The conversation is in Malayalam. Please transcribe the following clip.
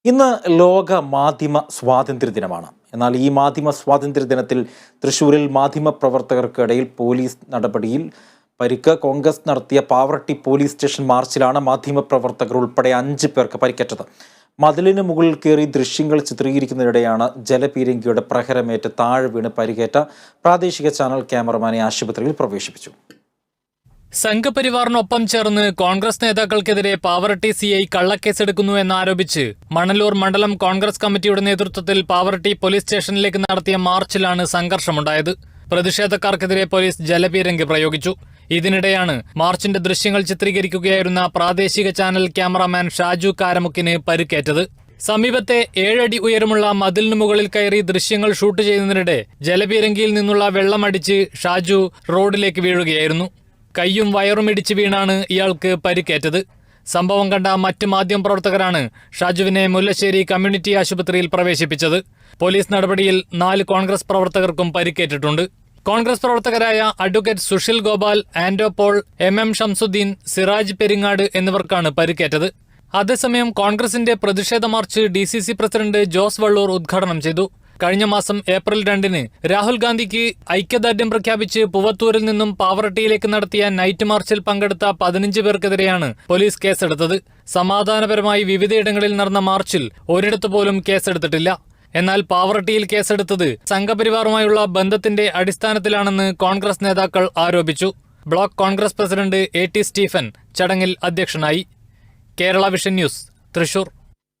ഇന്ന് ലോക മാധ്യമ സ്വാതന്ത്ര്യ ദിനമാണ്. എന്നാൽ ഈ മാധ്യമ സ്വാതന്ത്ര്യ ദിനത്തിൽ തൃശ്ശൂരിൽ മാധ്യമപ്രവർത്തകർക്കിടയിൽ പോലീസ് നടപടിയിൽ പരിക്ക്. കോൺഗ്രസ് നടത്തിയ പാവറട്ടി പോലീസ് സ്റ്റേഷൻ മാർച്ചിലാണ് മാധ്യമപ്രവർത്തകർ ഉൾപ്പെടെ 5 പേർക്ക് പരിക്കേറ്റത്. മതിലിന് മുകളിൽ കയറി ദൃശ്യങ്ങൾ ചിത്രീകരിക്കുന്നതിനിടെയാണ് ജലപീരങ്കിയുടെ പ്രഹരമേറ്റ് താഴെ വീണ് പരിക്കേറ്റ പ്രാദേശിക ചാനൽ ക്യാമറമാനെ ആശുപത്രിയിൽ പ്രവേശിപ്പിച്ചു. സംഘപരിവാറിനൊപ്പം ചേർന്ന് കോൺഗ്രസ് നേതാക്കൾക്കെതിരെ പാവറട്ടി സിഐ കള്ളക്കേസെടുക്കുന്നു എന്നാരോപിച്ച് മണലൂർ മണ്ഡലം കോൺഗ്രസ് കമ്മിറ്റിയുടെ നേതൃത്വത്തിൽ പാവറട്ടി പോലീസ് സ്റ്റേഷനിലേക്ക് നടത്തിയ മാർച്ചിലാണ് സംഘർഷമുണ്ടായത്. പ്രതിഷേധക്കാർക്കെതിരെ പോലീസ് ജലപീരങ്കി പ്രയോഗിച്ചു. ഇതിനിടെയാണ് മാർച്ചിന്റെ ദൃശ്യങ്ങൾ ചിത്രീകരിക്കുകയായിരുന്ന പ്രാദേശിക ചാനൽ ക്യാമറാമാൻ ഷാജു കാരമുക്കിന് പരിക്കേറ്റത്. സമീപത്തെ 7 അടി ഉയരമുള്ള മതിലിനു മുകളിൽ കയറി ദൃശ്യങ്ങൾ ഷൂട്ട് ചെയ്യുന്നതിനിടെ ജലപീരങ്കിയിൽ നിന്നുള്ള വെള്ളമടിച്ച് ഷാജു റോഡിലേക്ക് വീഴുകയായിരുന്നു. കൈയും വയറും ഇടിച്ച് വീണാണ് ഇയാൾക്ക് പരിക്കേറ്റത്. സംഭവം കണ്ട മറ്റ് മാധ്യമപ്രവർത്തകരാണ് ഷാജുവിനെ മുല്ലശ്ശേരി കമ്മ്യൂണിറ്റി ആശുപത്രിയിൽ പ്രവേശിപ്പിച്ചത്. പോലീസ് നടപടിയിൽ 4 കോൺഗ്രസ് പ്രവർത്തകർക്കും പരിക്കേറ്റിട്ടുണ്ട്. കോൺഗ്രസ് പ്രവർത്തകരായ അഡ്വക്കേറ്റ് സുഷിൽ ഗോപാൽ, ആൻഡോ പോൾ, MM ഷംസുദ്ദീൻ, സിറാജ് പെരിങ്ങാട് എന്നിവർക്കാണ് പരിക്കേറ്റത്. അതേസമയം കോൺഗ്രസിന്റെ പ്രതിഷേധ March DCC president Jose Vallur ഉദ്ഘാടനം ചെയ്തു. കഴിഞ്ഞ മാസം ഏപ്രിൽ 2-ന് രാഹുൽ ഗാന്ധിക്ക് ഐക്യദാർഢ്യം പ്രഖ്യാപിച്ച് പൂവത്തൂരിൽ നിന്നും പാവറട്ടിയിലേക്ക് നടത്തിയ നൈറ്റ് മാർച്ചിൽ പങ്കെടുത്ത 15 പേർക്കെതിരെയാണ് പോലീസ് കേസെടുത്തത്. സമാധാനപരമായി വിവിധയിടങ്ങളിൽ നടന്ന മാർച്ചിൽ ഒരിടത്തു പോലും കേസെടുത്തിട്ടില്ല. എന്നാൽ പാവറട്ടിയിൽ കേസെടുത്തത് സംഘപരിവാറുമായുള്ള ബന്ധത്തിന്റെ അടിസ്ഥാനത്തിലാണെന്ന് കോൺഗ്രസ് നേതാക്കൾ ആരോപിച്ചു. Block Congress president AT Stephen ചടങ്ങിൽ അധ്യക്ഷനായി. Kerala vision news, Thrissur.